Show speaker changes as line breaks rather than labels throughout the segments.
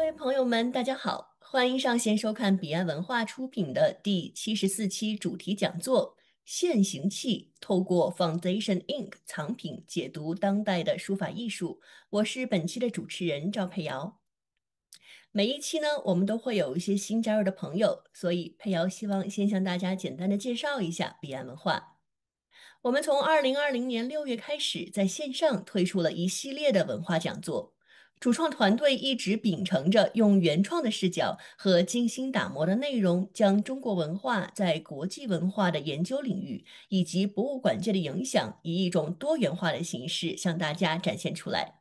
位朋友们，大家好，欢迎上线收看彼岸文化出品的第74期主题讲座《现形记》，透过 Foundation Ink 藏品解读当代的书法艺术。我是本期的主持人赵佩瑶。每一期呢，我们都会有一些新加入的朋友，所以佩瑶希望先向大家简单的介绍一下彼岸文化。我们从2020年6月开始，在线上推出了一系列的文化讲座。主创团队一直秉承着用原创的视角和精心打磨的内容，将中国文化在国际文化的研究领域以及博物馆界的影响，以一种多元化的形式向大家展现出来。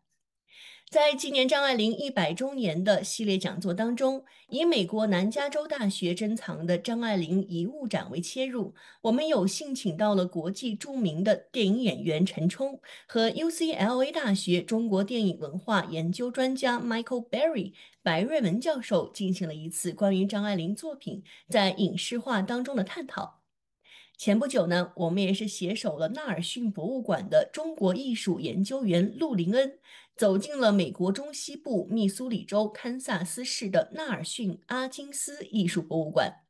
在纪念张爱玲100周年的系列讲座当中，以美国南加州大学珍藏的张爱玲遗物展为切入，我们有幸请到了国际著名的电影演员陈冲和 UCLA 大学中国电影文化研究专家 Michael Berry 白瑞文教授进行了一次关于张爱玲作品在影视化当中的探讨。前不久呢，我们也是携手了纳尔逊博物馆的中国艺术研究员陆林恩，走进了美国中西部密苏里州堪萨斯市的纳尔逊阿金斯艺术博物馆。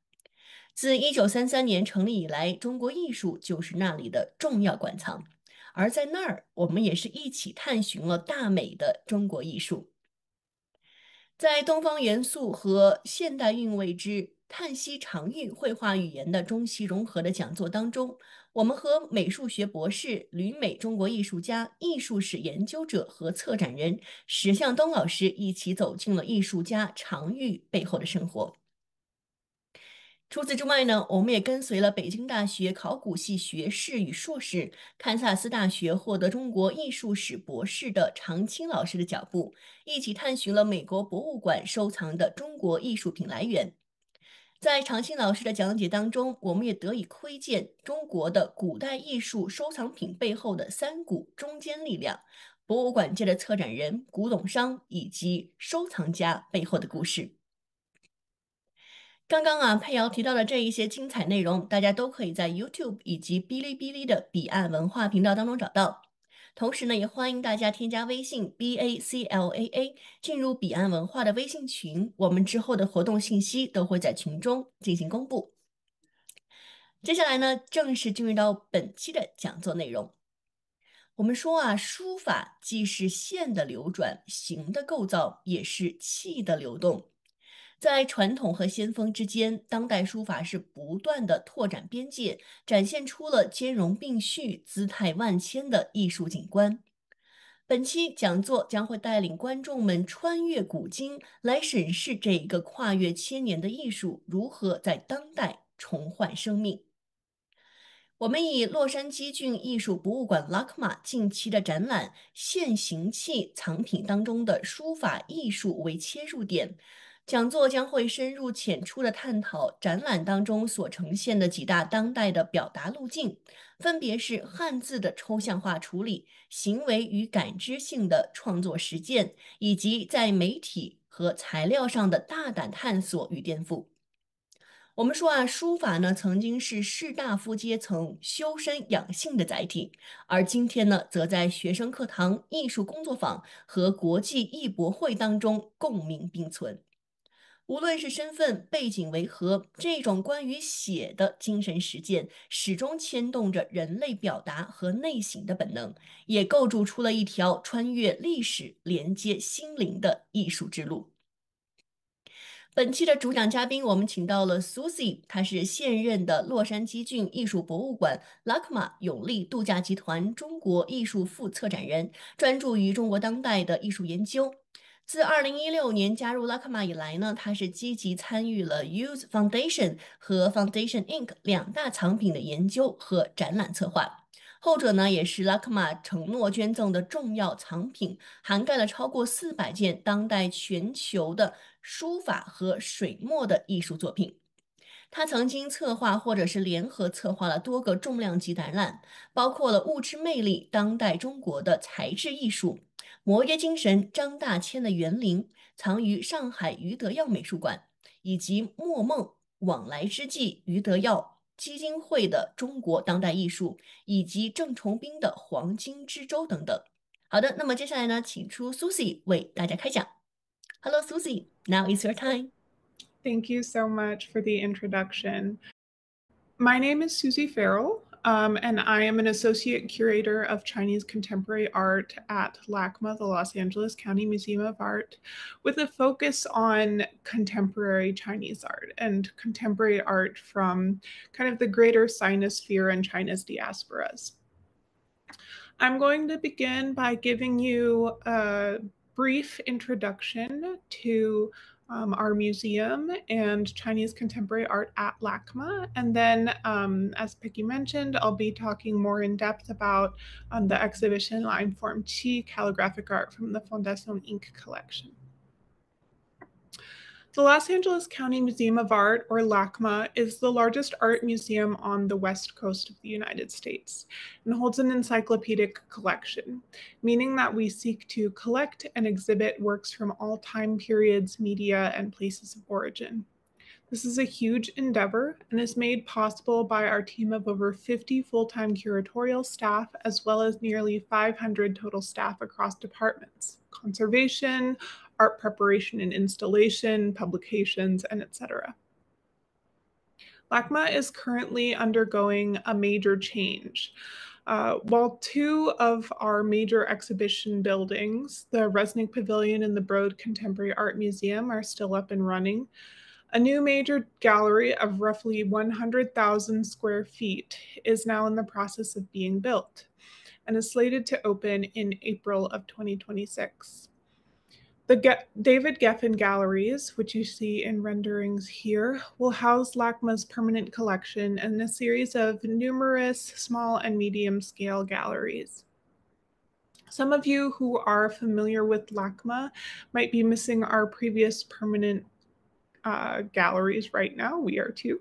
自1933年成立以来，中国艺术就是那里的重要馆藏。而在那儿，我们也是一起探寻了大美的中国艺术。在东方元素和现代韵味之叹息常玉绘画语言的中西融合的讲座当中，我们和美术学博士、旅美中国艺术家、艺术史研究者和策展人石向东老师一起走进了艺术家常玉背后的生活。除此之外呢，我们也跟随了北京大学考古系学士与硕士、堪萨斯大学获得中国艺术史博士的常青老师的脚步，一起探寻了美国博物馆收藏的中国艺术品来源。在常青老师的讲解当中，我们也得以窥见中国的古代艺术收藏品背后的三股中坚力量，博物馆界的策展人、古董商以及收藏家背后的故事。刚刚佩瑶提到的这一些精彩内容，大家都可以在 YouTube 以及哔哩哔哩的彼岸文化频道当中找到。同时呢，也欢迎大家添加微信 BACLAA 进入彼岸文化的微信群，我们之后的活动信息都会在群中进行公布。接下来呢，正式进入到本期的讲座内容。我们说书法既是线的流转，形的构造，也是气的流动。在传统和先锋之间，当代书法是不断的拓展边界，展现出了兼容并蓄、姿态万千的艺术景观。本期讲座将会带领观众们穿越古今，来审视这一个跨越千年的艺术如何在当代重焕生命。我们以洛杉矶郡艺术博物馆 LACMA 近期的展览《现形器》藏品当中的书法艺术为切入点，讲座将会深入浅出的探讨展览当中所呈现的几大当代的表达路径，分别是汉字的抽象化处理、行为与感知性的创作实践，以及在媒体和材料上的大胆探索与颠覆。我们说书法呢曾经是士大夫阶层修身养性的载体，而今天呢，则在学生课堂、艺术工作坊和国际艺博会当中共鸣并存。无论是身份背景为何，这种关于写的精神实践，始终牵动着人类表达和内省的本能，也构筑出了一条穿越历史、连接心灵的艺术之路。本期的主讲嘉宾，我们请到了 Susie， 她是现任的洛杉矶郡艺术博物馆 LACMA 永利度假集团中国艺术副策展人，专注于中国当代的艺术研究。自2016年加入 LACMA 以来呢，他是积极参与了 Youth Foundation 和 Foundation Ink 两大藏品的研究和展览策划。后者呢，也是 LACMA 承诺捐赠的重要藏品，涵盖了超过400件当代全球的书法和水墨的艺术作品。他曾经策划或者是联合策划了多个重量级展览，包括了《物质魅力：当代中国的材质艺术》、摩耶精神张大千的园林藏于上海余德耀美术馆，以及墨梦往来之际余德耀基金会的中国当代艺术，以及郑崇斌的黄金之舟等等。好的，那么接下来呢，请出 Susie 为大家开讲。Hello, Susie. Now is your time.
Thank you so much for the introduction. My name is Susie Farrell, and I am an associate curator of Chinese contemporary art at LACMA, the Los Angeles County Museum of Art, with a focus on contemporary Chinese art and contemporary art from kind of the greater Sinosphere and China's diasporas. I'm going to begin by giving you a brief introduction to our museum and Chinese contemporary art at LACMA. And then, as Peggy mentioned, I'll be talking more in depth about the exhibition Line Form Qi calligraphic art from the Fondation Inc. collection. The Los Angeles County Museum of Art, or LACMA, is the largest art museum on the west coast of the United States and holds an encyclopedic collection, meaning that we seek to collect and exhibit works from all time periods, media, and places of origin. This is a huge endeavor and is made possible by our team of over 50 full-time curatorial staff, as well as nearly 500 total staff across departments, conservation, art preparation and installation, publications, and etc. LACMA is currently undergoing a major change. While two of our major exhibition buildings, the Resnick Pavilion and the Broad Contemporary Art Museum, are still up and running, a new major gallery of roughly 100,000 square feet is now in the process of being built and is slated to open in April of 2026. The David Geffen Galleries, which you see in renderings here, will house LACMA's permanent collection and a series of numerous small and medium scale galleries. Some of you who are familiar with LACMA might be missing our previous permanent galleries right now. We are too.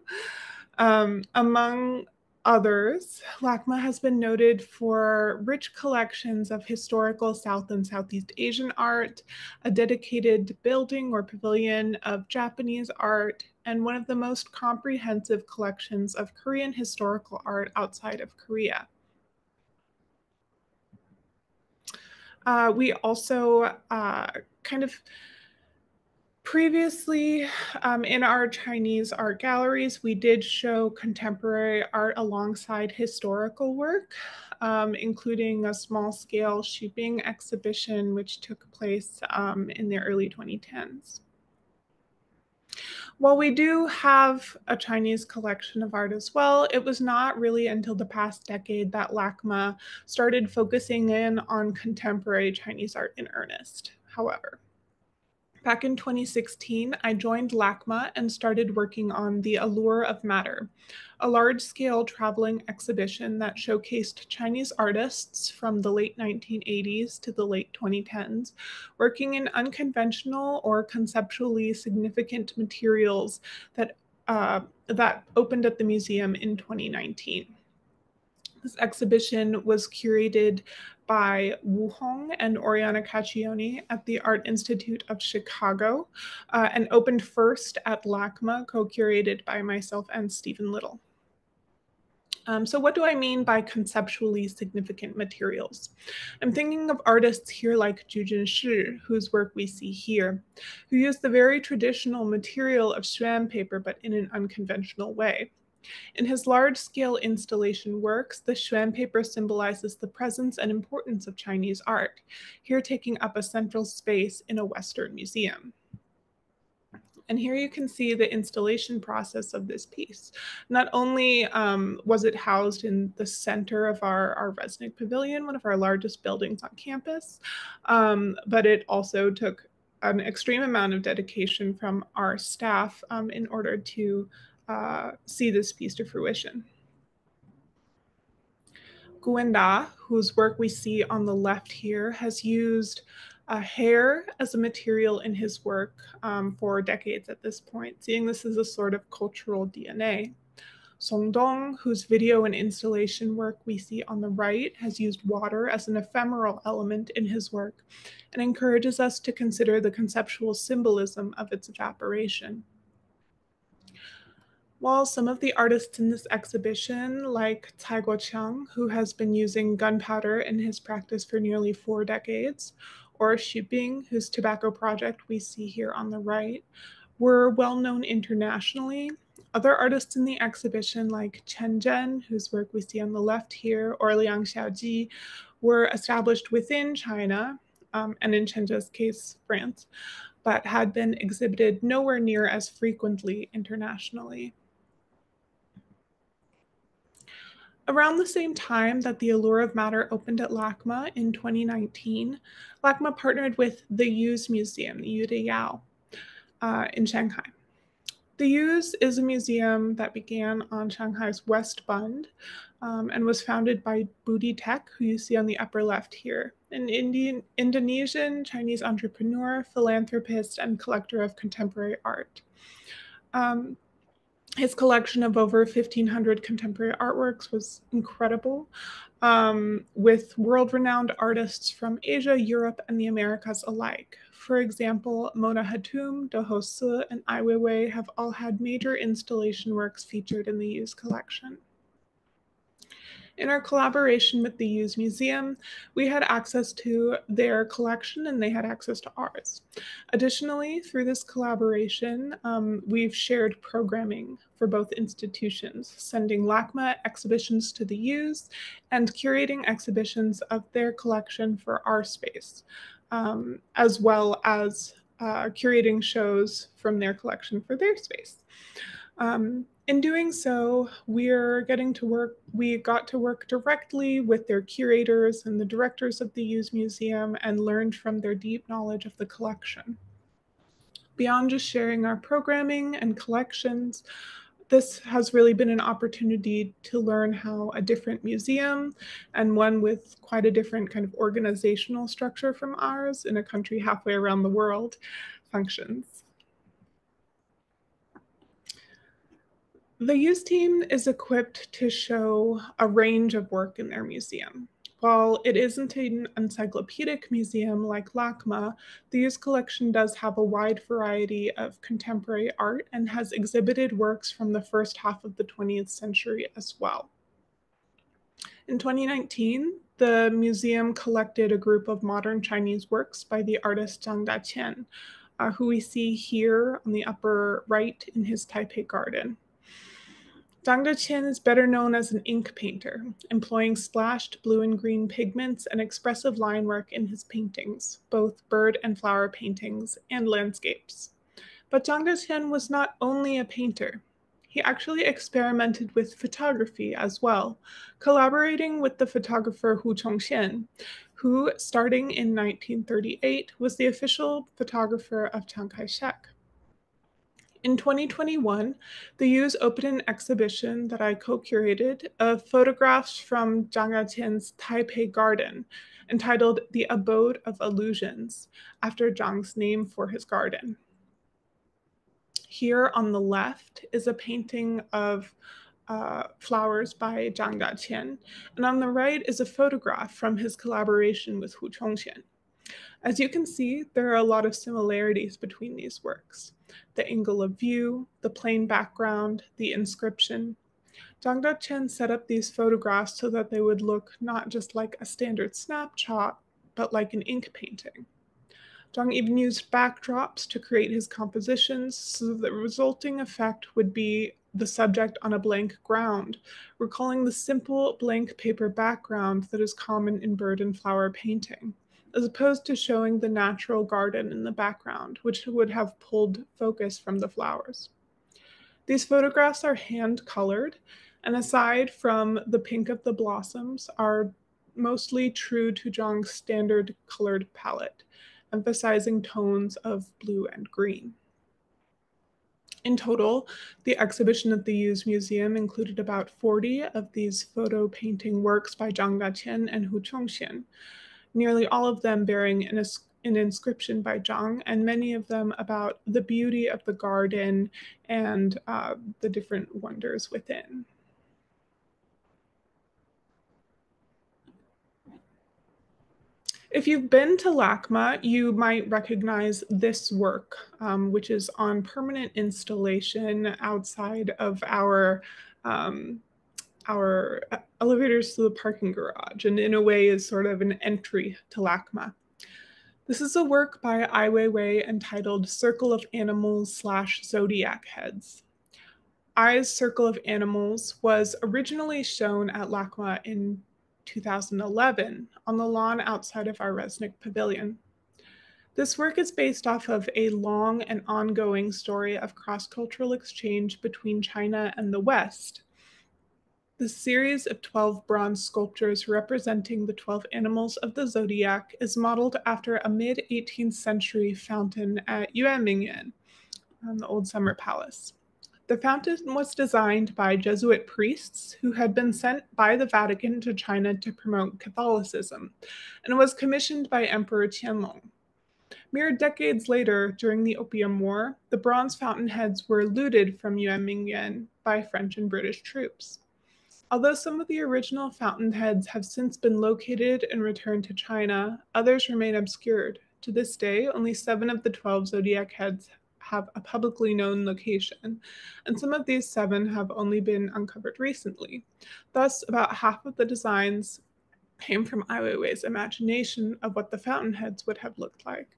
Among others, LACMA has been noted for rich collections of historical South and Southeast Asian art, a dedicated building or pavilion of Japanese art, and one of the most comprehensive collections of Korean historical art outside of Korea. We also kind of previously, in our Chinese art galleries, we did show contemporary art alongside historical work, including a small scale Shuping exhibition, which took place in the early 2010s. While we do have a Chinese collection of art as well, it was not really until the past decade that LACMA started focusing in on contemporary Chinese art in earnest, however. Back in 2016, I joined LACMA and started working on The Allure of Matter, a large-scale traveling exhibition that showcased Chinese artists from the late 1980s to the late 2010s, working in unconventional or conceptually significant materials that opened at the museum in 2019. This exhibition was curated by Wu Hong and Oriana Caccioni at the Art Institute of Chicago and opened first at LACMA, co-curated by myself and Stephen Little. So what do I mean by conceptually significant materials? I'm thinking of artists here like Zhu Jinshi, whose work we see here, who used the very traditional material of Xuan paper, but in an unconventional way. In his large-scale installation works, the Xuan paper symbolizes the presence and importance of Chinese art, here taking up a central space in a Western museum. And here you can see the installation process of this piece. Not only was it housed in the center of our Resnick Pavilion, one of our largest buildings on campus, but it also took an extreme amount of dedication from our staff in order to see this piece to fruition. Guenda, whose work we see on the left here, has used hair as a material in his work for decades at this point, seeing this as a sort of cultural DNA. Song Dong, whose video and installation work we see on the right, has used water as an ephemeral element in his work and encourages us to consider the conceptual symbolism of its evaporation. While some of the artists in this exhibition, like Cai Guoqiang, who has been using gunpowder in his practice for nearly 4 decades, or Xiping, whose tobacco project we see here on the right, were well known internationally. Other artists in the exhibition, like Chen Zhen, whose work we see on the left here, or Liang Xiaoji, were established within China, and in Chen Zhen's case, France, but had been exhibited nowhere near as frequently internationally. Around the same time that the Allure of Matter opened at LACMA in 2019, LACMA partnered with the Use Museum, the Yu de Yao, in Shanghai. The Use is a museum that began on Shanghai's West Bund and was founded by Budi Tek, who you see on the upper left here, an Indonesian Chinese entrepreneur, philanthropist, and collector of contemporary art. His collection of over 1,500 contemporary artworks was incredible, with world-renowned artists from Asia, Europe, and the Americas alike. For example, Mona Hatoum, Do Ho Se, and Ai Weiwei have all had major installation works featured in the Use collection. In our collaboration with the Use Museum, we had access to their collection and they had access to ours. Additionally, through this collaboration, we've shared programming for both institutions, sending LACMA exhibitions to the Use and curating exhibitions of their collection for our space, as well as curating shows from their collection for their space. In doing so, we got to work directly with their curators and the directors of the Use Museum and learned from their deep knowledge of the collection. Beyond just sharing our programming and collections, this has really been an opportunity to learn how a different museum, and one with quite a different kind of organizational structure from ours in a country halfway around the world, functions. The Use team is equipped to show a range of work in their museum. While it isn't an encyclopedic museum like LACMA, the Use collection does have a wide variety of contemporary art and has exhibited works from the first half of the 20th century as well. In 2019, the museum collected a group of modern Chinese works by the artist Zhang Daqian, who we see here on the upper right in his Taipei garden. Zhang Daqian is better known as an ink painter, employing splashed blue and green pigments and expressive line work in his paintings, both bird and flower paintings and landscapes. But Zhang Daqian was not only a painter. He actually experimented with photography as well, collaborating with the photographer Hu Chongxian, who, starting in 1938, was the official photographer of Chiang Kai-shek. In 2021, the Use opened an exhibition that I co-curated of photographs from Zhang Daqian's Taipei garden, entitled The Abode of Illusions, after Zhang's name for his garden. Here on the left is a painting of flowers by Zhang Daqian, and on the right is a photograph from his collaboration with Hu Chongxian. As you can see, there are a lot of similarities between these works. The angle of view, the plain background, the inscription. Zhang Daqian set up these photographs so that they would look not just like a standard snapshot, but like an ink painting. Zhang even used backdrops to create his compositions so that the resulting effect would be the subject on a blank ground, recalling the simple blank paper background that is common in bird and flower painting, as opposed to showing the natural garden in the background, which would have pulled focus from the flowers. These photographs are hand-colored, and aside from the pink of the blossoms, are mostly true to Zhang's standard colored palette, emphasizing tones of blue and green. In total, the exhibition at the Use Museum included about 40 of these photo painting works by Zhang Daqian and Hu Chongxian, nearly all of them bearing an inscription by Zhang, and many of them about the beauty of the garden and the different wonders within. If you've been to LACMA, you might recognize this work, which is on permanent installation outside of our elevators to the parking garage, and in a way is sort of an entry to LACMA. This is a work by Ai Weiwei entitled Circle of Animals / Zodiac Heads. Ai's Circle of Animals was originally shown at LACMA in 2011 on the lawn outside of our Resnick Pavilion. This work is based off of a long and ongoing story of cross-cultural exchange between China and the West. The series of 12 bronze sculptures representing the 12 animals of the zodiac is modeled after a mid-18th century fountain at Yuanmingyuan, the Old Summer Palace. The fountain was designed by Jesuit priests who had been sent by the Vatican to China to promote Catholicism, and was commissioned by Emperor Qianlong. Mere decades later, during the Opium War, the bronze fountainheads were looted from Yuanmingyuan by French and British troops. Although some of the original fountainheads have since been located and returned to China, others remain obscured. To this day, only 7 of the 12 zodiac heads have a publicly known location, and some of these 7 have only been uncovered recently. Thus, about half of the designs came from Ai Weiwei's imagination of what the fountainheads would have looked like.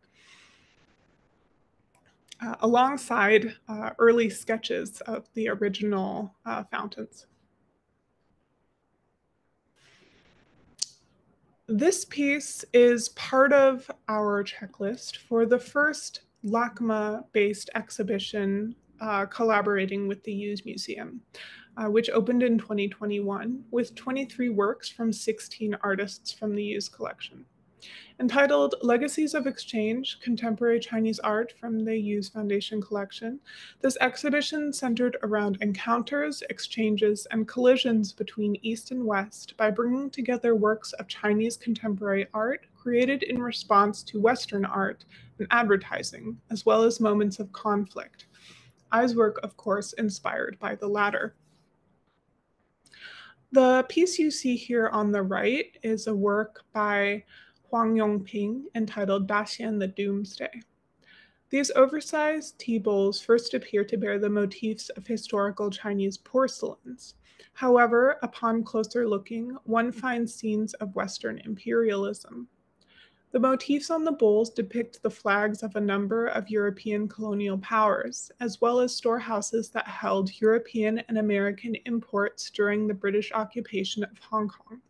Alongside early sketches of the original fountains. This piece is part of our checklist for the first LACMA-based exhibition collaborating with the Hughes Museum, which opened in 2021 with 23 works from 16 artists from the Hughes collection. Entitled Legacies of Exchange, Contemporary Chinese Art from the Hughes Foundation Collection, this exhibition centered around encounters, exchanges, and collisions between East and West by bringing together works of Chinese contemporary art created in response to Western art and advertising, as well as moments of conflict. Ai's work, of course, inspired by the latter. The piece you see here on the right is a work by Huang Yongping entitled Daxian the Doomsday. These oversized tea bowls first appear to bear the motifs of historical Chinese porcelains. However, upon closer looking, one finds scenes of Western imperialism. The motifs on the bowls depict the flags of a number of European colonial powers, as well as storehouses that held European and American imports during the British occupation of Hong Kong.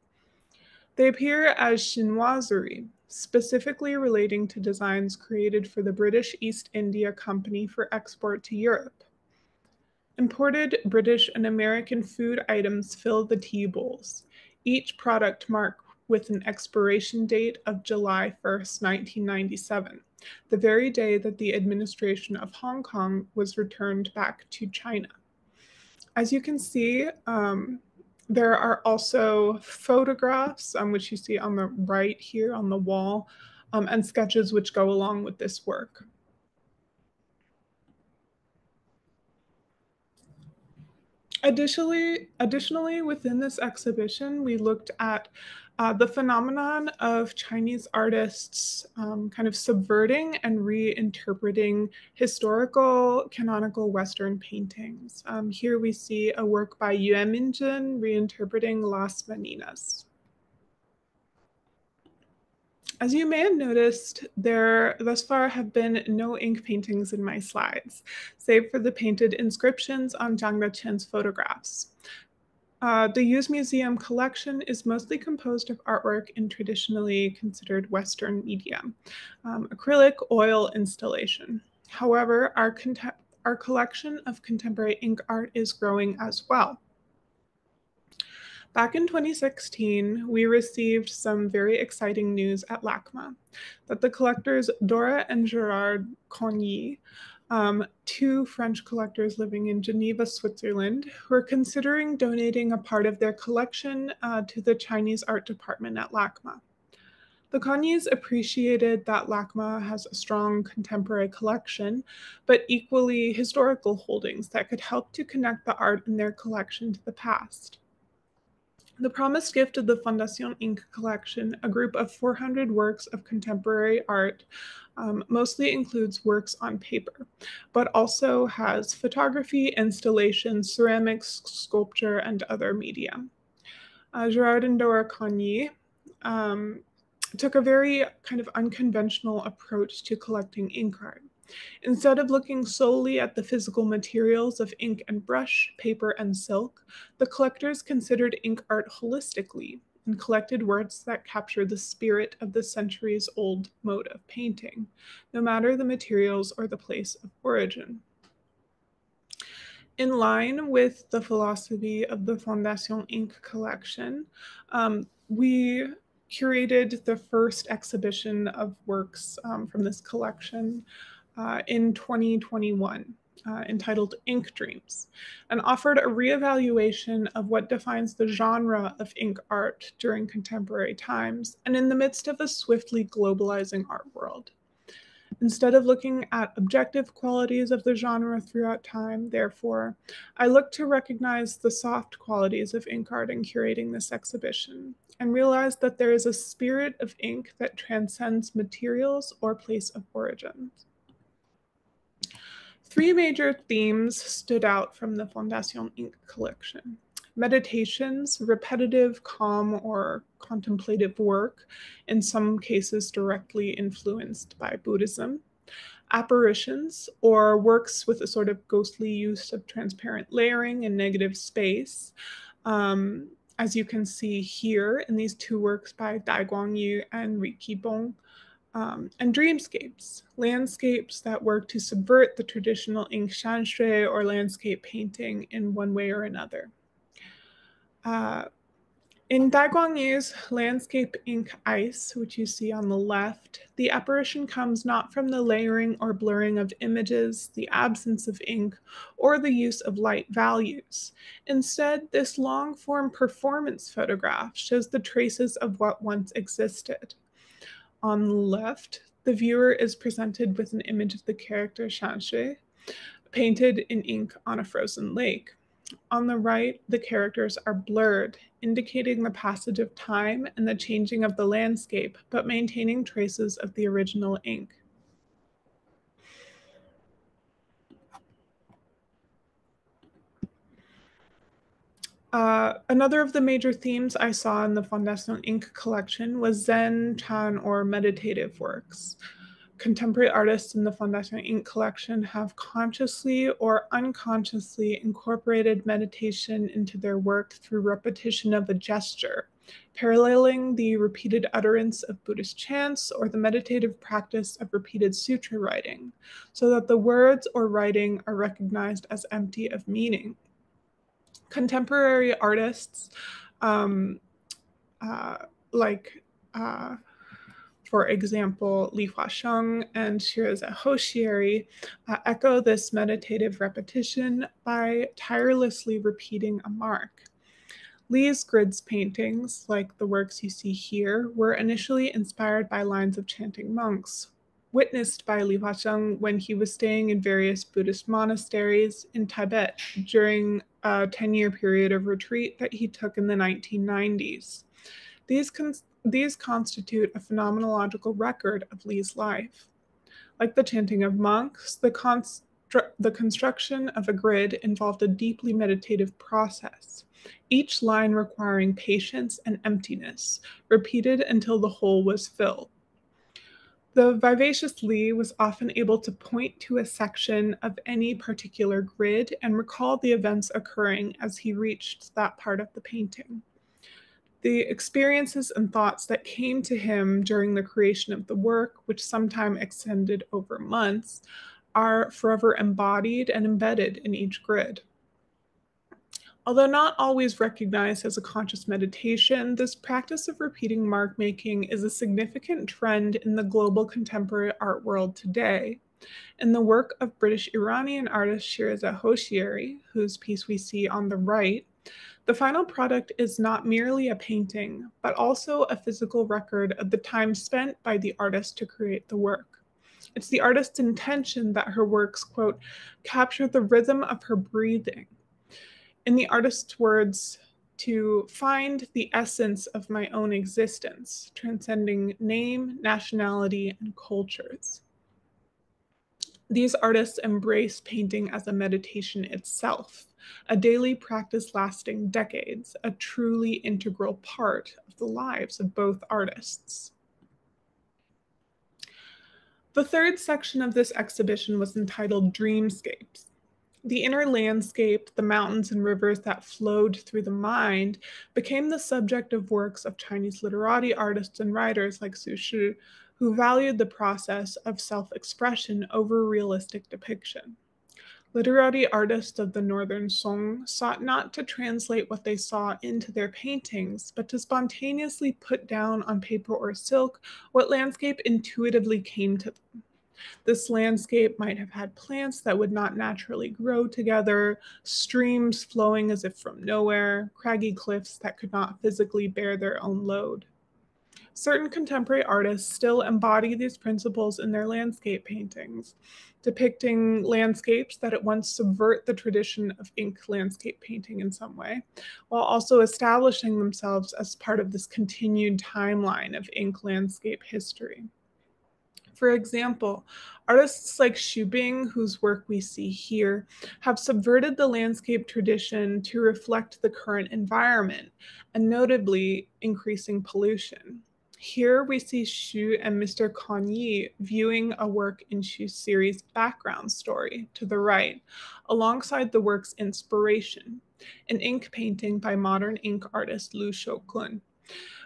They appear as chinoiserie, specifically relating to designs created for the British East India Company for export to Europe. Imported British and American food items fill the tea bowls, each product marked with an expiration date of July 1st, 1997, the very day that the administration of Hong Kong was returned back to China. As you can see, there are also photographs, which you see on the right here on the wall, and sketches which go along with this work. Additionally, within this exhibition, we looked at the phenomenon of Chinese artists kind of subverting and reinterpreting historical canonical Western paintings. Here we see a work by Yuan Minjun reinterpreting Las Meninas. As you may have noticed, there thus far have been no ink paintings in my slides, save for the painted inscriptions on Zhang Deqian's photographs. The Hughes Museum collection is mostly composed of artwork in traditionally considered Western medium, acrylic oil installation. However, our collection of contemporary ink art is growing as well. Back in 2016, we received some very exciting news at LACMA that the collectors Dora and Gerard Cogny, 2 French collectors living in Geneva, Switzerland, were considering donating a part of their collection to the Chinese art department at LACMA. The Cognys appreciated that LACMA has a strong contemporary collection, but equally historical holdings that could help to connect the art in their collection to the past. The promised gift of the Fondation Ink collection, a group of 400 works of contemporary art, mostly includes works on paper, but also has photography, installation, ceramics, sculpture, and other media. Gerard and Dora Cogny took a very kind of unconventional approach to collecting ink art. Instead of looking solely at the physical materials of ink and brush, paper, and silk, the collectors considered ink art holistically and collected works that capture the spirit of the centuries old mode of painting, no matter the materials or the place of origin. In line with the philosophy of the Fondation Ink collection, we curated the first exhibition of works from this collection in 2021. Entitled Ink Dreams, and offered a reevaluation of what defines the genre of ink art during contemporary times and in the midst of a swiftly globalizing art world. Instead of looking at objective qualities of the genre throughout time, therefore, I look to recognize the soft qualities of ink art in curating this exhibition and realize that there is a spirit of ink that transcends materials or place of origin. Three major themes stood out from the Fondation Ink collection: meditations, repetitive, calm, or contemplative work, in some cases directly influenced by Buddhism; apparitions, or works with a sort of ghostly use of transparent layering and negative space. As you can see here in these two works by Dai Guangyu and Ri Qibong, and dreamscapes, landscapes that work to subvert the traditional ink shanshui or landscape painting in one way or another. Uh, in Dai Guangyu's landscape ink ice, which you see on the left, the apparition comes not from the layering or blurring of images, the absence of ink, or the use of light values. Instead, this long-form performance photograph shows the traces of what once existed. On the left, the viewer is presented with an image of the character Shanshui, painted in ink on a frozen lake. On the right, the characters are blurred, indicating the passage of time and the changing of the landscape, but maintaining traces of the original ink. Another of the major themes I saw in the Fondation Ink collection was Zen, Chan, or meditative works. Contemporary artists in the Fondation Ink collection have consciously or unconsciously incorporated meditation into their work through repetition of a gesture, paralleling the repeated utterance of Buddhist chants or the meditative practice of repeated sutra writing, so that the words or writing are recognized as empty of meaning. Contemporary artists, um, like for example, Li Huasheng and Shiroze Hoshieri, echo this meditative repetition by tirelessly repeating a mark. Li's grids paintings, like the works you see here, were initially inspired by lines of chanting monks, witnessed by Li Huasheng when he was staying in various Buddhist monasteries in Tibet during a 10-year period of retreat that he took in the 1990s. These constitute a phenomenological record of Li's life. Like the chanting of monks, the construction of a grid involved a deeply meditative process, each line requiring patience and emptiness, repeated until the whole was filled. The vivacious Li was often able to point to a section of any particular grid and recall the events occurring as he reached that part of the painting. The experiences and thoughts that came to him during the creation of the work, which sometimes extended over months, are forever embodied and embedded in each grid. Although not always recognized as a conscious meditation, this practice of repeating mark making is a significant trend in the global contemporary art world today. In the work of British Iranian artist Shiroze Hoshieri, whose piece we see on the right, the final product is not merely a painting, but also a physical record of the time spent by the artist to create the work. It's the artist's intention that her works, quote, capture the rhythm of her breathing. In the artist's words, to find the essence of my own existence, transcending name, nationality, and cultures. These artists embrace painting as a meditation itself, a daily practice lasting decades, a truly integral part of the lives of both artists. The third section of this exhibition was entitled Dreamscapes. The inner landscape, the mountains and rivers that flowed through the mind, became the subject of works of Chinese literati artists and writers like Su Shi, who valued the process of self-expression over realistic depiction. Literati artists of the Northern Song sought not to translate what they saw into their paintings, but to spontaneously put down on paper or silk what landscape intuitively came to them. This landscape might have had plants that would not naturally grow together, streams flowing as if from nowhere, craggy cliffs that could not physically bear their own load. Certain contemporary artists still embody these principles in their landscape paintings, depicting landscapes that at once subvert the tradition of ink landscape painting in some way, while also establishing themselves as part of this continued timeline of ink landscape history. For example, artists like Xu Bing, whose work we see here, have subverted the landscape tradition to reflect the current environment, and notably increasing pollution. Here we see Xu and Mr. Kan Yi viewing a work in Xu's series Background Story to the right, alongside the work's inspiration, an ink painting by modern ink artist Lu Shoukun,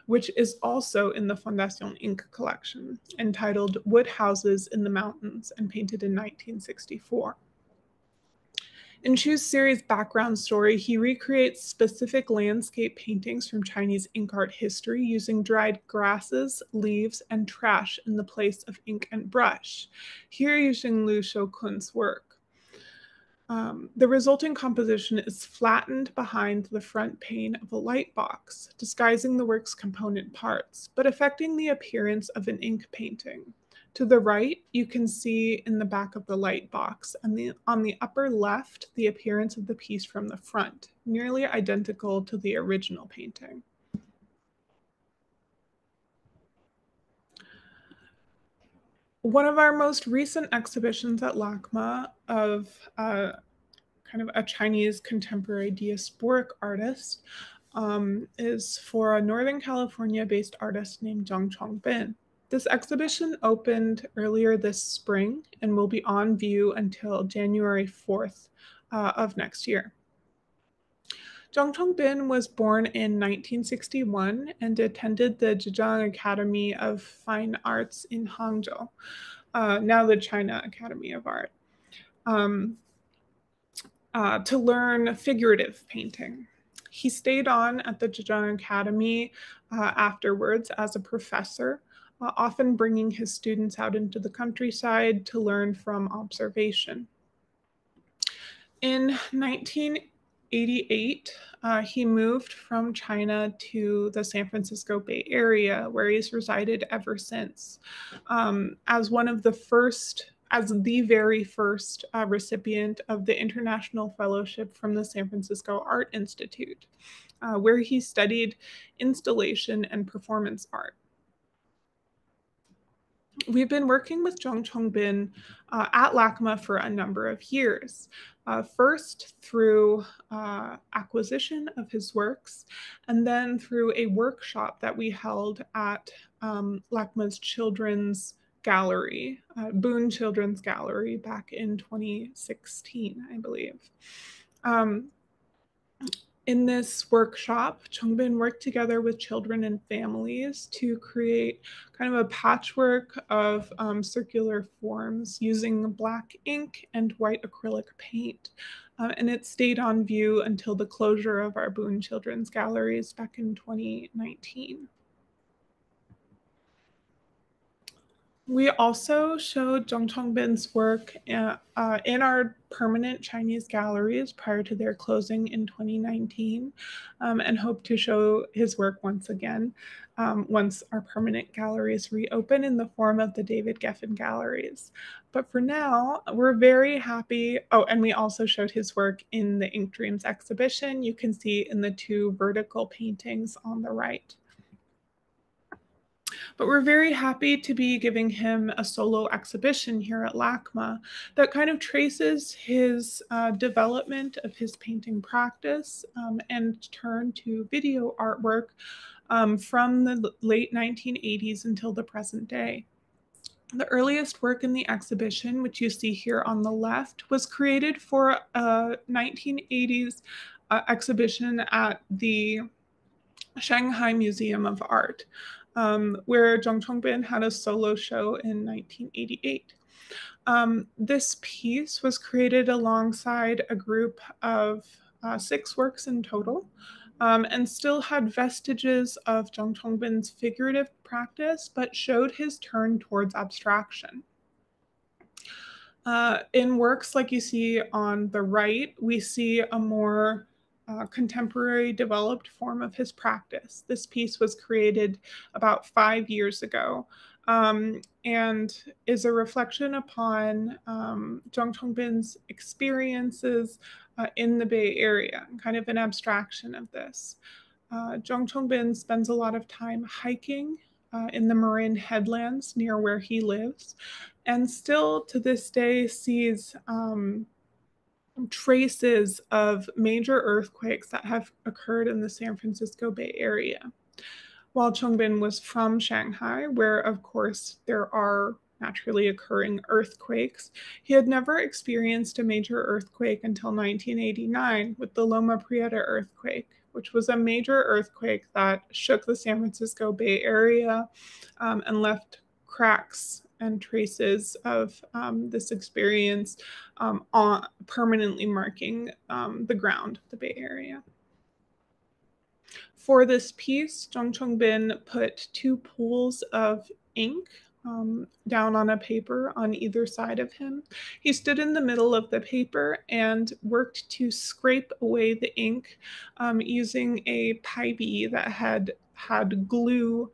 which is also in the Fondation Ink collection, entitled Wood Houses in the Mountains and painted in 1964. In Chu's series Background Story, he recreates specific landscape paintings from Chinese ink art history using dried grasses, leaves, and trash in the place of ink and brush, here using Lu Shoukun's work. The resulting composition is flattened behind the front pane of a light box, disguising the work's component parts, but affecting the appearance of an ink painting. To the right, you can see in the back of the light box, and on the upper left, the appearance of the piece from the front, nearly identical to the original painting. One of our most recent exhibitions at LACMA of kind of a Chinese contemporary diasporic artist is for a Northern California-based artist named Zhang Chongbin. This exhibition opened earlier this spring and will be on view until January 4th of next year. Zhang Chongbin was born in 1961 and attended the Zhejiang Academy of Fine Arts in Hangzhou, now the China Academy of Art, to learn figurative painting. He stayed on at the Zhejiang Academy afterwards as a professor, often bringing his students out into the countryside to learn from observation. In 1988, he moved from China to the San Francisco Bay Area, where he's resided ever since, as the very first recipient of the International Fellowship from the San Francisco Art Institute, where he studied installation and performance art. We've been working with Zhang Chongbin at LACMA for a number of years. First through acquisition of his works, and then through a workshop that we held at LACMA's Children's Gallery, Boone Children's Gallery, back in 2016, I believe. In this workshop, Chongbin worked together with children and families to create kind of a patchwork of circular forms using black ink and white acrylic paint. And it stayed on view until the closure of our Boone Children's Galleries back in 2019. We also showed Zhang Chongbin's work in our permanent Chinese galleries prior to their closing in 2019, and hope to show his work once again once our permanent galleries reopen in the form of the David Geffen Galleries. But for now, we're very happy. Oh, and we also showed his work in the Ink Dreams exhibition. You can see in the two vertical paintings on the right. But we're very happy to be giving him a solo exhibition here at LACMA that kind of traces his development of his painting practice and turn to video artwork from the late 1980s until the present day. The earliest work in the exhibition, which you see here on the left, was created for a 1980s exhibition at the Shanghai Museum of Art, where Zhang Chongbin had a solo show in 1988. This piece was created alongside a group of 6 works in total, and still had vestiges of Zhang Chongbin's figurative practice, but showed his turn towards abstraction. In works like you see on the right, we see a more contemporary developed form of his practice. This piece was created about 5 years ago, and is a reflection upon Zhang Chongbin's experiences in the Bay Area, kind of an abstraction of this. Zhang Chongbin spends a lot of time hiking in the Marin Headlands near where he lives, and still to this day sees traces of major earthquakes that have occurred in the San Francisco Bay Area. While Chongbin was from Shanghai, where of course there are naturally occurring earthquakes, he had never experienced a major earthquake until 1989 with the Loma Prieta earthquake, which was a major earthquake that shook the San Francisco Bay Area and left cracks and traces of this experience permanently marking the ground of the Bay Area. For this piece, Zhang Chongbin put 2 pools of ink down on a paper on either side of him. He stood in the middle of the paper and worked to scrape away the ink using a pie that had glue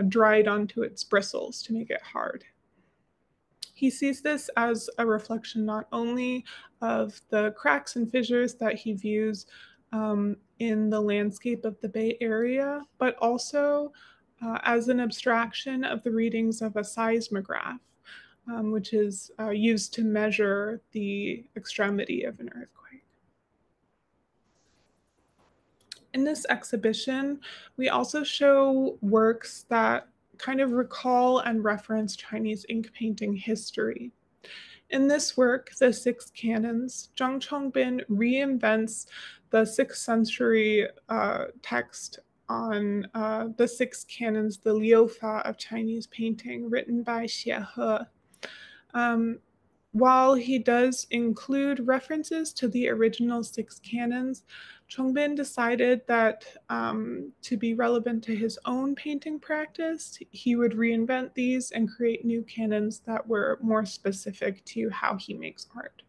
dried onto its bristles to make it hard. He sees this as a reflection not only of the cracks and fissures that he views in the landscape of the Bay Area, but also as an abstraction of the readings of a seismograph, which is used to measure the extremity of an earthquake. In this exhibition, we also show works that kind of recall and reference Chinese ink painting history. In this work, The Six Canons, Zhang Chongbin reinvents the 6th century text on the 6 canons, the Liufa of Chinese painting, written by Xie He. While he does include references to the original 6 canons, Chongbin decided that to be relevant to his own painting practice, he would reinvent these and create new canons that were more specific to how he makes art.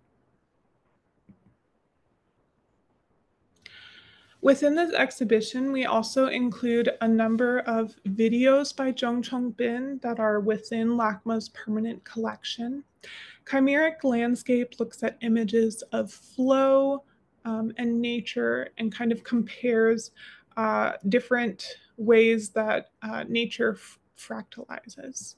Within this exhibition, we also include a number of videos by Zhang Chongbin that are within LACMA's permanent collection. Chimeric Landscape looks at images of flow and nature and kind of compares different ways that nature fractalizes.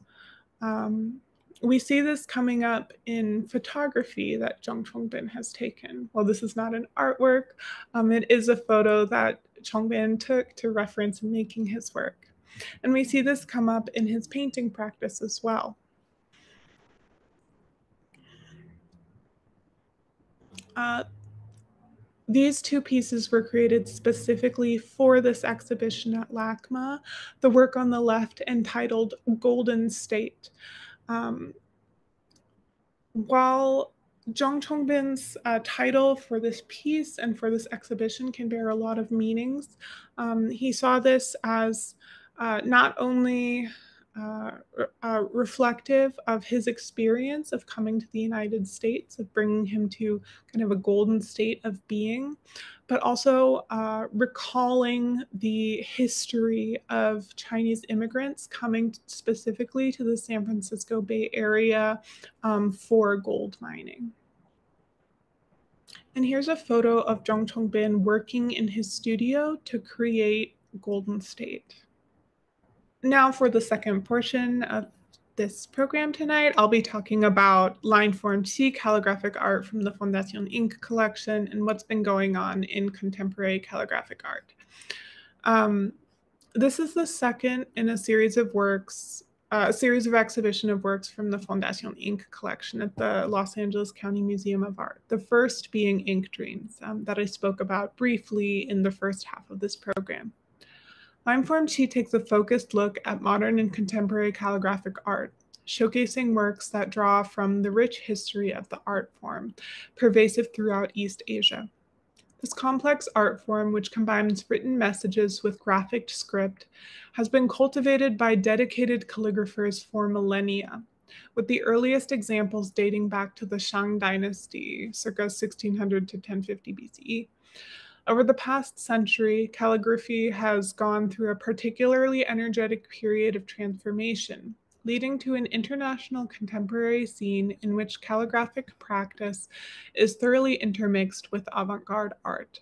We see this coming up in photography that Zhang Chongbin has taken. While this is not an artwork, it is a photo that Chongbin took to reference in making his work. And we see this come up in his painting practice as well. These 2 pieces were created specifically for this exhibition at LACMA. The work on the left, entitled Golden State. While Zhang Chongbin's title for this piece and for this exhibition can bear a lot of meanings, he saw this as not only reflective of his experience of coming to the United States, of bringing him to kind of a golden state of being, but also recalling the history of Chinese immigrants coming specifically to the San Francisco Bay Area for gold mining. And here's a photo of Zhang Chongbin working in his studio to create Golden State. Now for the second portion of this program tonight, I'll be talking about line form C calligraphic art from the Fondation Ink collection and what's been going on in contemporary calligraphic art. This is the second in a series of works a series of exhibition of works from the Fondation Ink collection at the Los Angeles County Museum of Art. The first being Ink Dreams, that I spoke about briefly in the first half of this program. Limeform Tea takes a focused look at modern and contemporary calligraphic art, showcasing works that draw from the rich history of the art form, pervasive throughout East Asia. This complex art form, which combines written messages with graphic script, has been cultivated by dedicated calligraphers for millennia, with the earliest examples dating back to the Shang Dynasty, circa 1600 to 1050 BCE. Over the past century, calligraphy has gone through a particularly energetic period of transformation, leading to an international contemporary scene in which calligraphic practice is thoroughly intermixed with avant-garde art.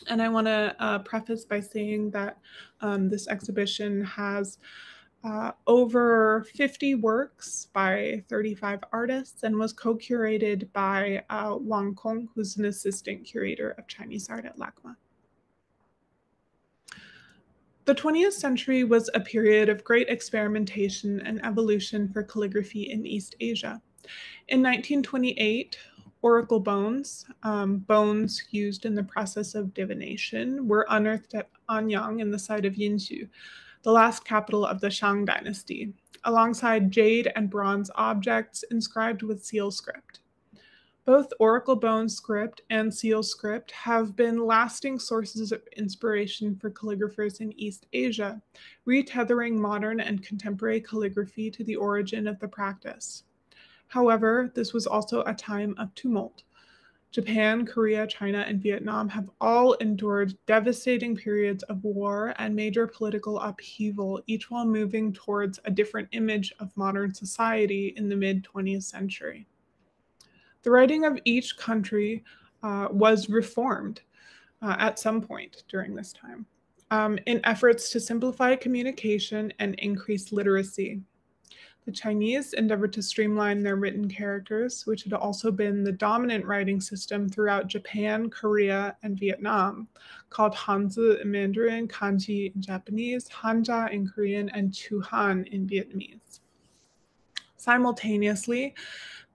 And I want to preface by saying that this exhibition has over 50 works by 35 artists and was co-curated by Wang Kong, who's an assistant curator of Chinese art at LACMA. The 20th century was a period of great experimentation and evolution for calligraphy in East Asia. In 1928, oracle bones, bones used in the process of divination, were unearthed at Anyang in the site of Yinxu, the last capital of the Shang dynasty, alongside jade and bronze objects inscribed with seal script. Both oracle bone script and seal script have been lasting sources of inspiration for calligraphers in East Asia, retethering modern and contemporary calligraphy to the origin of the practice. However, this was also a time of tumult. Japan, Korea, China, and Vietnam have all endured devastating periods of war and major political upheaval, each while moving towards a different image of modern society in the mid-20th century. The writing of each country was reformed at some point during this time in efforts to simplify communication and increase literacy. The Chinese endeavored to streamline their written characters, which had also been the dominant writing system throughout Japan, Korea, and Vietnam, called Hanzi in Mandarin, Kanji in Japanese, Hanja in Korean, and Chuhan in Vietnamese. Simultaneously,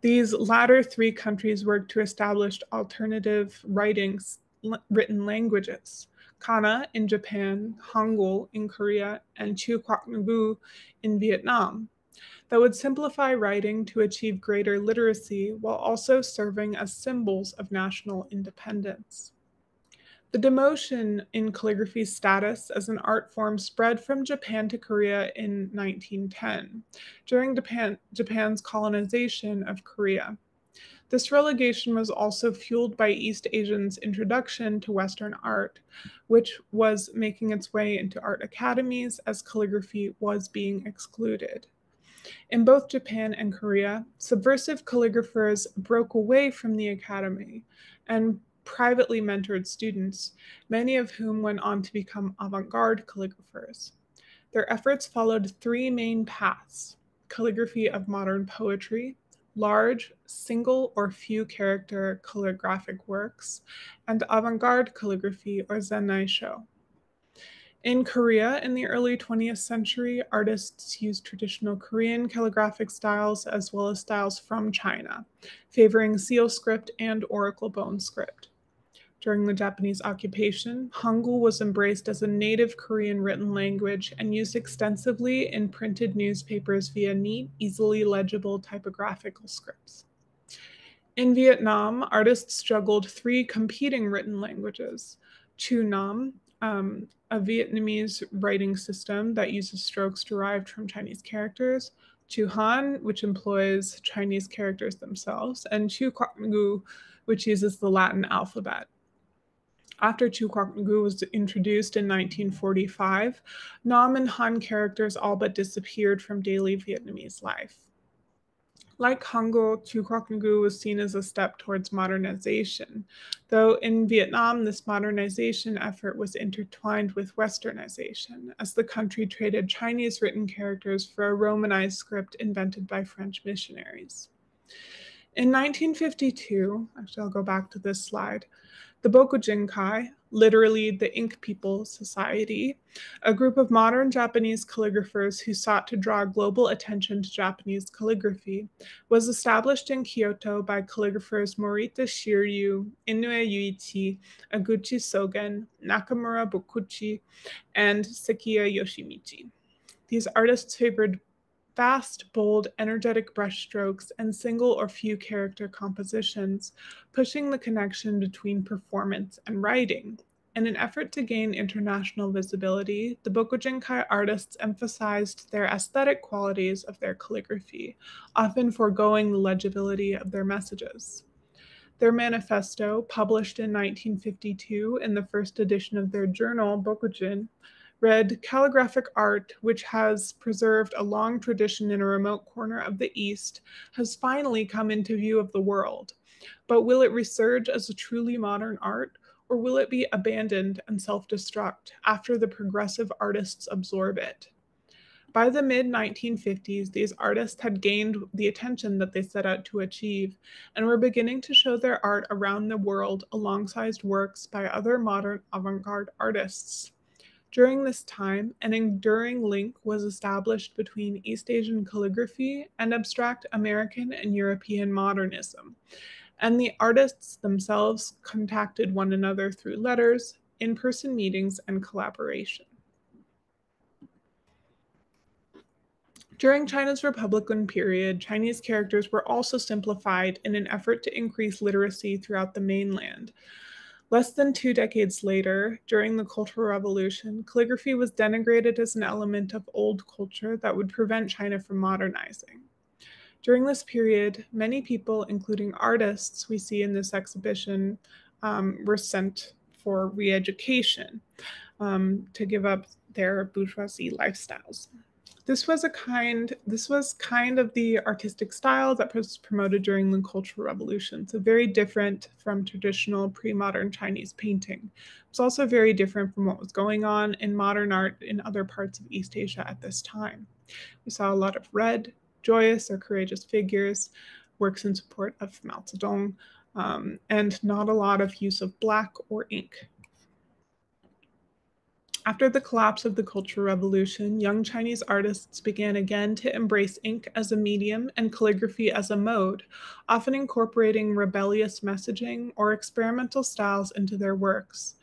these latter three countries worked to establish alternative written languages. Kana in Japan, Hangul in Korea, and Chu Quoc Ngu in Vietnam, that would simplify writing to achieve greater literacy while also serving as symbols of national independence. The demotion in calligraphy's status as an art form spread from Japan to Korea in 1910, during Japan's colonization of Korea. This relegation was also fueled by East Asians' introduction to Western art, which was making its way into art academies as calligraphy was being excluded. In both Japan and Korea, subversive calligraphers broke away from the academy and privately mentored students, many of whom went on to become avant-garde calligraphers. Their efforts followed three main paths: calligraphy of modern poetry, large, single or few character calligraphic works, and avant-garde calligraphy or zennaisho. In Korea, in the early 20th century, artists used traditional Korean calligraphic styles as well as styles from China, favoring seal script and oracle bone script. During the Japanese occupation, Hangul was embraced as a native Korean written language and used extensively in printed newspapers via neat, easily legible typographical scripts. In Vietnam, artists juggled three competing written languages: Chu Nam, a Vietnamese writing system that uses strokes derived from Chinese characters, Chu Han, which employs Chinese characters themselves, and Chu Quoc Ngu, which uses the Latin alphabet. After Chu Quoc Ngu was introduced in 1945, Nam and Han characters all but disappeared from daily Vietnamese life. Like Hangul, Chu Quoc Ngu was seen as a step towards modernization, though in Vietnam, this modernization effort was intertwined with westernization, as the country traded Chinese written characters for a Romanized script invented by French missionaries. In 1952, actually I'll go back to this slide, the Boku Jinkai, literally the Ink People Society, a group of modern Japanese calligraphers who sought to draw global attention to Japanese calligraphy, was established in Kyoto by calligraphers Morita Shiryu, Inoue Yuichi, Aguchi Sogen, Nakamura Bokuchi, and Sekiya Yoshimichi. These artists favored fast, bold, energetic brushstrokes and single or few character compositions, pushing the connection between performance and writing. In an effort to gain international visibility, the Bokujinkai artists emphasized their aesthetic qualities of their calligraphy, often foregoing the legibility of their messages. Their manifesto, published in 1952 in the first edition of their journal, Bokujin, read calligraphic art, which has preserved a long tradition in a remote corner of the East, has finally come into view of the world. But will it resurge as a truly modern art, or will it be abandoned and self destruct after the progressive artists absorb it? By the mid 1950s, these artists had gained the attention that they set out to achieve and were beginning to show their art around the world alongside works by other modern avant garde artists. During this time, an enduring link was established between East Asian calligraphy and abstract American and European modernism, and the artists themselves contacted one another through letters, in person meetings, and collaboration. During China's Republican period, Chinese characters were also simplified in an effort to increase literacy throughout the mainland. Less than 2 decades later, during the Cultural Revolution, calligraphy was denigrated as an element of old culture that would prevent China from modernizing. During this period, many people, including artists we see in this exhibition, were sent for re education to give up their bourgeoisie lifestyles. This was kind of the artistic style that was promoted during the Cultural Revolution. So very different from traditional pre-modern Chinese painting. It's also very different from what was going on in modern art in other parts of East Asia at this time. We saw a lot of red, joyous or courageous figures, works in support of Mao Zedong, and not a lot of use of black or ink. After the collapse of the Cultural Revolution, young Chinese artists began again to embrace ink as a medium and calligraphy as a mode, often incorporating rebellious messaging or experimental styles into their works.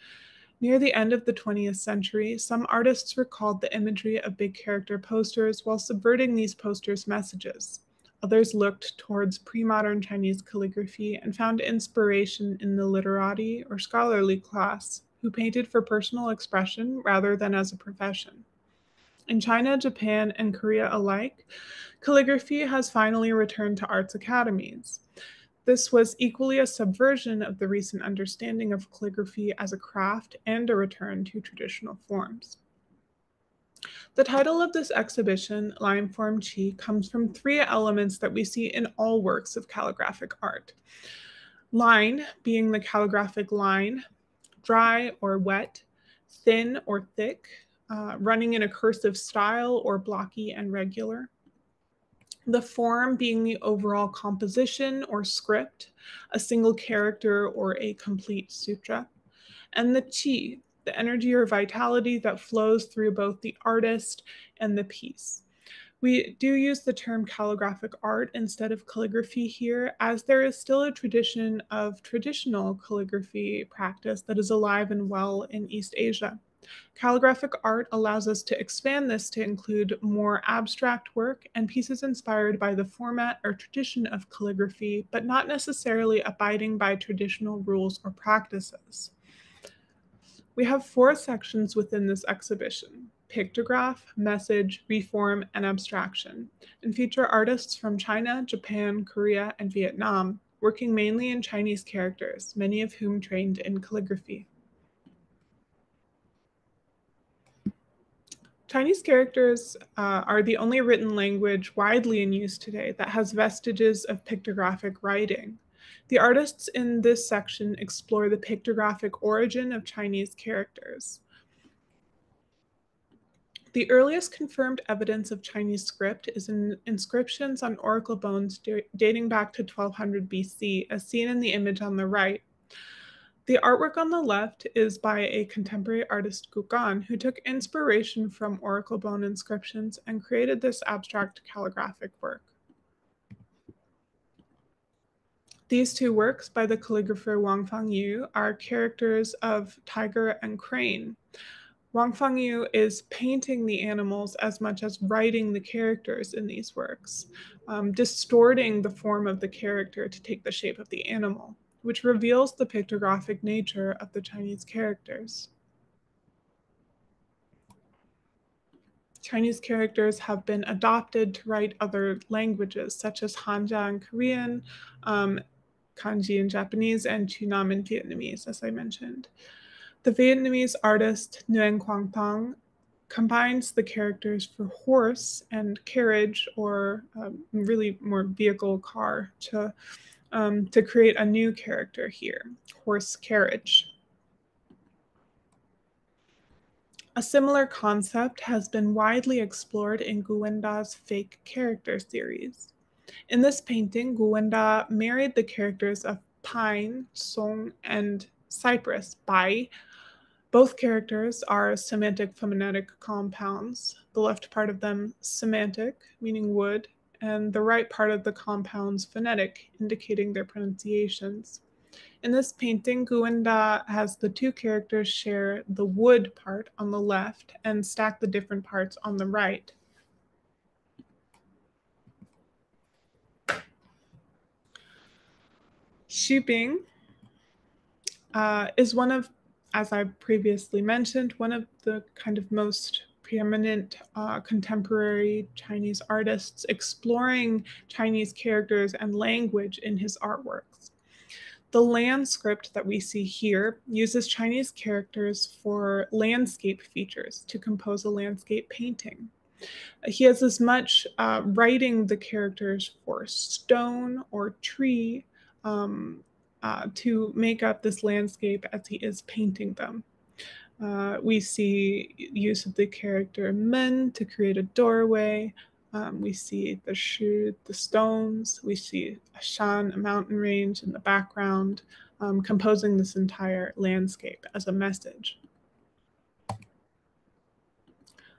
Near the end of the 20th century, some artists recalled the imagery of big character posters while subverting these posters' messages. Others looked towards pre-modern Chinese calligraphy and found inspiration in the literati or scholarly class, who painted for personal expression rather than as a profession. In China, Japan, and Korea alike, calligraphy has finally returned to arts academies. This was equally a subversion of the recent understanding of calligraphy as a craft and a return to traditional forms. The title of this exhibition, Line Form Chi, comes from three elements that we see in all works of calligraphic art. Line being the calligraphic line, dry or wet, thin or thick, running in a cursive style or blocky and regular. The form being the overall composition or script, a single character or a complete sutra. And the chi, the energy or vitality that flows through both the artist and the piece. We do use the term calligraphic art instead of calligraphy here, as there is still a tradition of traditional calligraphy practice that is alive and well in East Asia. Calligraphic art allows us to expand this to include more abstract work and pieces inspired by the format or tradition of calligraphy, but not necessarily abiding by traditional rules or practices. We have 4 sections within this exhibition: pictograph, message, reform, and abstraction, and feature artists from China, Japan, Korea, and Vietnam, working mainly in Chinese characters, many of whom trained in calligraphy. Chinese characters are the only written language widely in use today that has vestiges of pictographic writing. The artists in this section explore the pictographic origin of Chinese characters. The earliest confirmed evidence of Chinese script is in inscriptions on oracle bones dating back to 1200 BC, as seen in the image on the right. The artwork on the left is by a contemporary artist, Gugan, who took inspiration from oracle bone inscriptions and created this abstract calligraphic work. These two works by the calligrapher Wang Fangyu are characters of tiger and crane. Wang Fangyu is painting the animals as much as writing the characters in these works, distorting the form of the character to take the shape of the animal, which reveals the pictographic nature of the Chinese characters. Chinese characters have been adopted to write other languages, such as Hanja in Korean, Kanji in Japanese, and Chunam in Vietnamese, as I mentioned. The Vietnamese artist Nguyen Quang Thong combines the characters for horse and carriage, or really more vehicle, car, to create a new character here, horse carriage. A similar concept has been widely explored in Gu Wenda's fake character series. In this painting, Gu Wenda married the characters of pine, song, and cypress, bai. Both characters are semantic phonetic compounds, the left part of them semantic, meaning wood, and the right part of the compounds phonetic, indicating their pronunciations. In this painting, Gu Wenda has the two characters share the wood part on the left and stack the different parts on the right. Xu Bing is one of, as I previously mentioned, one of the kind of most preeminent contemporary Chinese artists exploring Chinese characters and language in his artworks. The land script that we see here uses Chinese characters for landscape features to compose a landscape painting. He has as much writing the characters for stone or tree to make up this landscape as he is painting them. We see use of the character men to create a doorway. We see the shu, the stones. We see a shan, a mountain range in the background, composing this entire landscape as a message.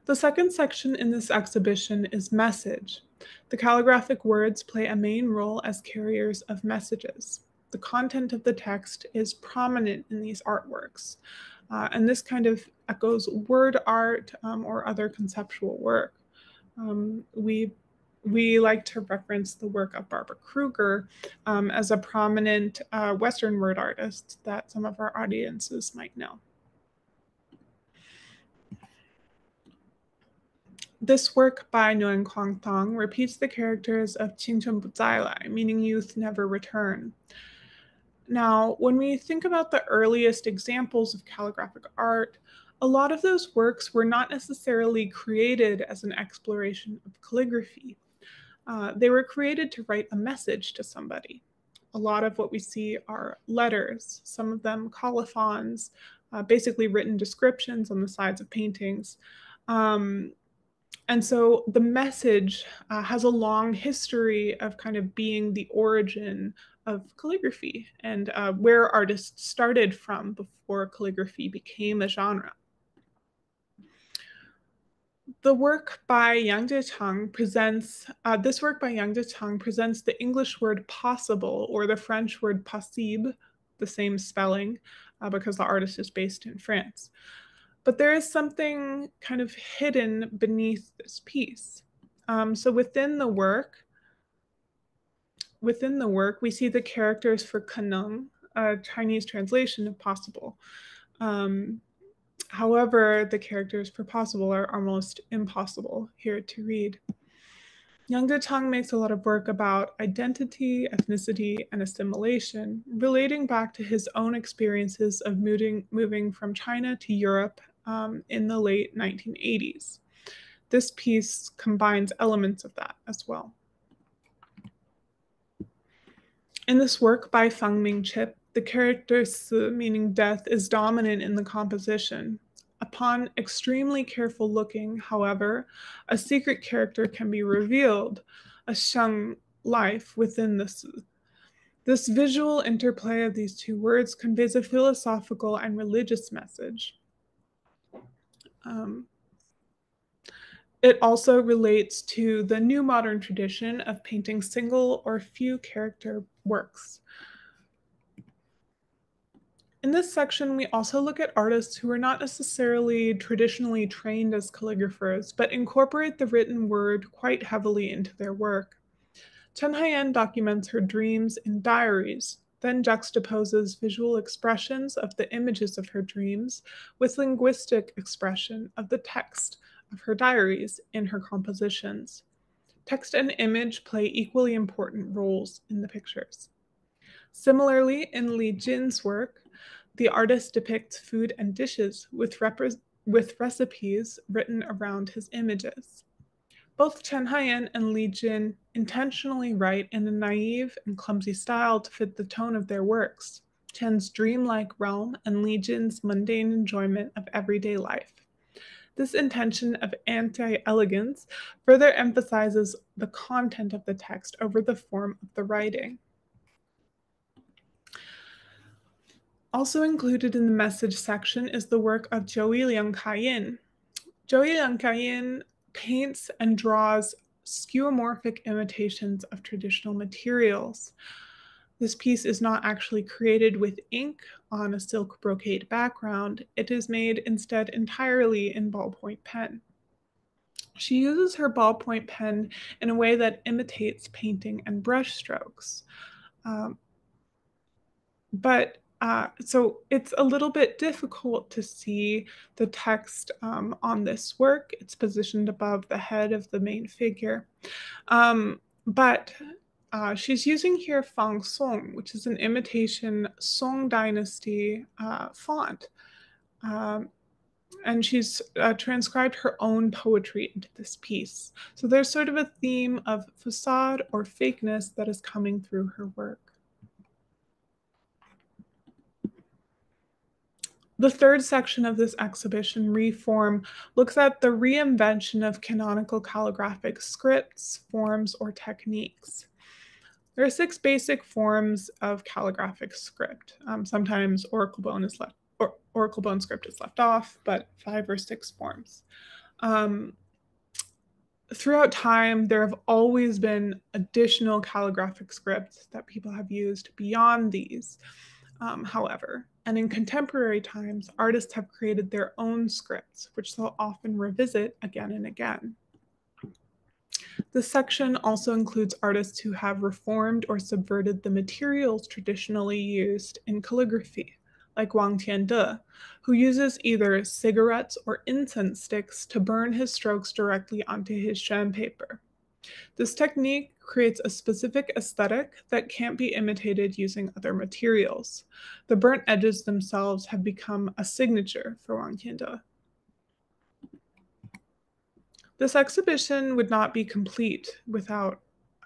The second section in this exhibition is message. The calligraphic words play a main role as carriers of messages. The content of the text is prominent in these artworks, and this kind of echoes word art or other conceptual work. We like to reference the work of Barbara Kruger as a prominent Western word artist that some of our audiences might know. This work by Nguyen Quang Thong repeats the characters of Qingchun Bu Zai Lai, meaning youth never return. Now, when we think about the earliest examples of calligraphic art, a lot of those works were not necessarily created as an exploration of calligraphy. They were created to write a message to somebody. A lot of what we see are letters, some of them colophons, basically written descriptions on the sides of paintings. And so the message has a long history of kind of being the origin of calligraphy and where artists started from before calligraphy became a genre. The work by Yang Jiechang presents, this work by Yang Jiechang presents the English word possible or the French word possible, the same spelling, because the artist is based in France. But there is something kind of hidden beneath this piece. So within the work, we see the characters for Kaneng, a Chinese translation of possible. However, the characters for possible are almost impossible here to read. Yang Jiechang makes a lot of work about identity, ethnicity, and assimilation, relating back to his own experiences of moving from China to Europe in the late 1980s. This piece combines elements of that as well. In this work by Fang Ming Chip, the character Si, meaning death, is dominant in the composition. Upon extremely careful looking, however, a secret character can be revealed, a Sheng life within the Si. This visual interplay of these two words conveys a philosophical and religious message. It also relates to the new modern tradition of painting single or few character works. In this section, we also look at artists who are not necessarily traditionally trained as calligraphers, but incorporate the written word quite heavily into their work. Chen Haiyan documents her dreams in diaries, then juxtaposes visual expressions of the images of her dreams with linguistic expression of the text of her diaries in her compositions. Text and image play equally important roles in the pictures. Similarly, in Li Jin's work, the artist depicts food and dishes with recipes written around his images. Both Chen Haiyan and Li Jin intentionally write in a naive and clumsy style to fit the tone of their works, Chen's dreamlike realm and Li Jin's mundane enjoyment of everyday life. This intention of anti-elegance further emphasizes the content of the text over the form of the writing. Also included in the message section is the work of Zhou Liang Kaiyin. Zhou Liang Kaiyin paints and draws skeuomorphic imitations of traditional materials. This piece is not actually created with ink on a silk brocade background. It is made instead entirely in ballpoint pen. She uses her ballpoint pen in a way that imitates painting and brush strokes. So it's a little bit difficult to see the text on this work. It's positioned above the head of the main figure. But she's using here Fang Song, which is an imitation Song Dynasty font. And she's transcribed her own poetry into this piece. So there's sort of a theme of facade or fakeness that is coming through her work. The third section of this exhibition, Reform, looks at the reinvention of canonical calligraphic scripts, forms, or techniques. There are 6 basic forms of calligraphic script. Sometimes oracle bone script is left off, but 5 or 6 forms. Throughout time, there have always been additional calligraphic scripts that people have used beyond these. However, and in contemporary times, artists have created their own scripts, which they'll often revisit again and again. This section also includes artists who have reformed or subverted the materials traditionally used in calligraphy, like Wang Tiande, who uses either cigarettes or incense sticks to burn his strokes directly onto his xuan paper. This technique creates a specific aesthetic that can't be imitated using other materials. The burnt edges themselves have become a signature for Wang Tiande. This exhibition would not be complete without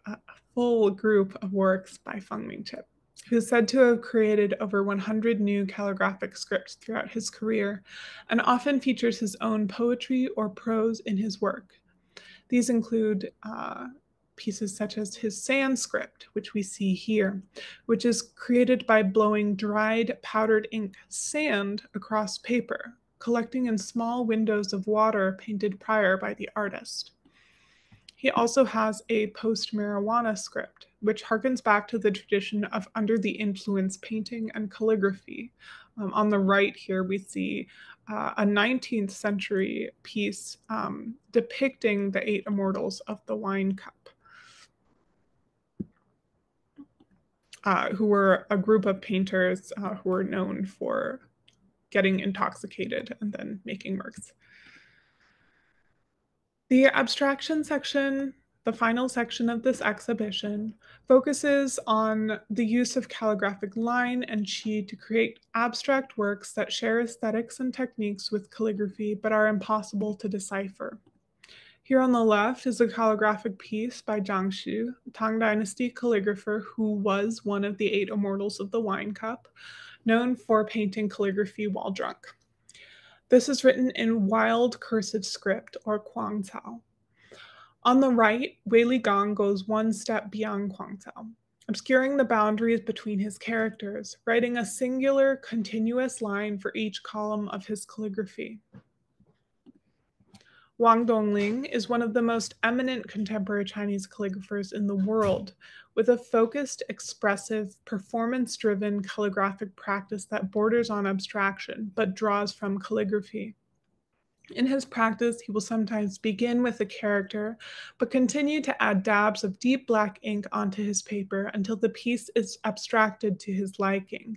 a full group of works by Feng Mingchip, who is said to have created over 100 new calligraphic scripts throughout his career, and often features his own poetry or prose in his work. These include pieces such as his sand script, which we see here, which is created by blowing dried powdered ink sand across paper, collecting in small windows of water painted prior by the artist. He also has a post-marijuana script, which harkens back to the tradition of under the influence painting and calligraphy. On the right here, we see a 19th century piece depicting the 8 immortals of the wine cup, who were a group of painters who were known for getting intoxicated and then making works. The abstraction section, the final section of this exhibition, focuses on the use of calligraphic line and qi to create abstract works that share aesthetics and techniques with calligraphy but are impossible to decipher. Here on the left is a calligraphic piece by Zhang Xu, Tang Dynasty calligrapher who was one of the 8 immortals of the wine cup, known for painting calligraphy while drunk. This is written in wild cursive script, or Guangcao. On the right, Wei Li Gang goes one step beyond Guangcao. obscuring the boundaries between his characters, writing a singular, continuous line for each column of his calligraphy. Wang Dongling is one of the most eminent contemporary Chinese calligraphers in the world, with a focused, expressive, performance driven calligraphic practice that borders on abstraction but draws from calligraphy. In his practice, he will sometimes begin with a character, but continue to add dabs of deep black ink onto his paper until the piece is abstracted to his liking,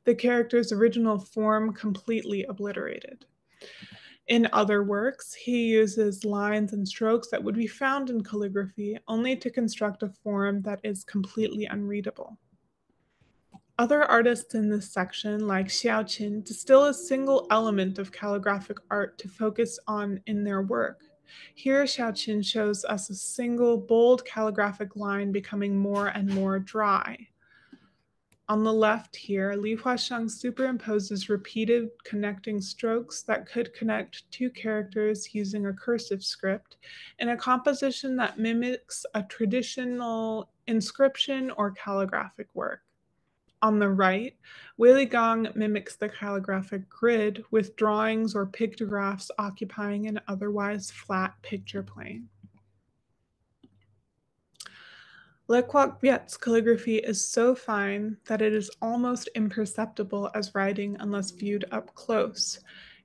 the character's original form completely obliterated. In other works, he uses lines and strokes that would be found in calligraphy only to construct a form that is completely unreadable. Other artists in this section, like Xiaoqin, distill a single element of calligraphic art to focus on in their work. Here, Xiaoqin shows us a single bold calligraphic line becoming more and more dry. On the left here, Li Huasheng superimposes repeated connecting strokes that could connect two characters using a cursive script in a composition that mimics a traditional inscription or calligraphic work. On the right, Wei Ligang mimics the calligraphic grid with drawings or pictographs occupying an otherwise flat picture plane. Le Quoc Viet's calligraphy is so fine that it is almost imperceptible as writing unless viewed up close,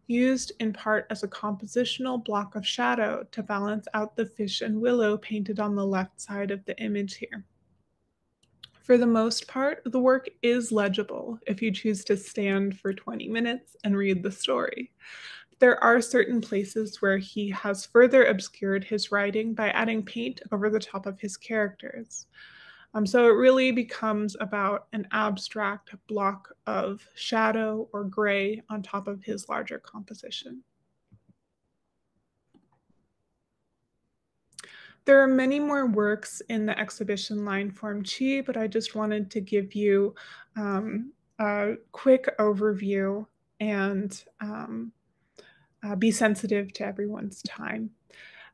used in part as a compositional block of shadow to balance out the fish and willow painted on the left side of the image here. For the most part, the work is legible if you choose to stand for 20 minutes and read the story. There are certain places where he has further obscured his writing by adding paint over the top of his characters. So it really becomes about an abstract block of shadow or gray on top of his larger composition. There are many more works in the exhibition line form Qi, but I just wanted to give you a quick overview and be sensitive to everyone's time.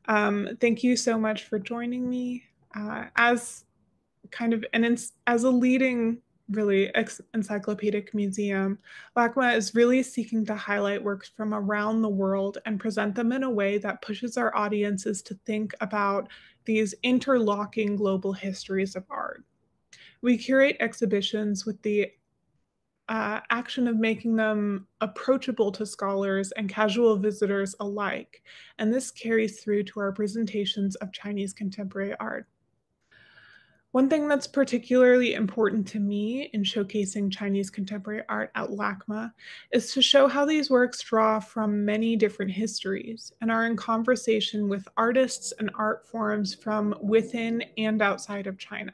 Thank you so much for joining me. As kind of as a leading really encyclopedic museum, LACMA is really seeking to highlight works from around the world and present them in a way that pushes our audiences to think about these interlocking global histories of art. We curate exhibitions with the action of making them approachable to scholars and casual visitors alike, and this carries through to our presentations of Chinese contemporary art. One thing that's particularly important to me in showcasing Chinese contemporary art at LACMA is to show how these works draw from many different histories and are in conversation with artists and art forms from within and outside of China.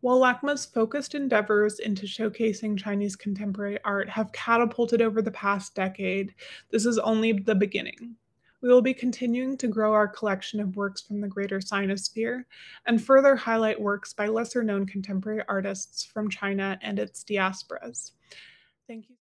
While LACMA's focused endeavors into showcasing Chinese contemporary art have catapulted over the past decade, this is only the beginning. We will be continuing to grow our collection of works from the greater Sinosphere and further highlight works by lesser known contemporary artists from China and its diasporas. Thank you.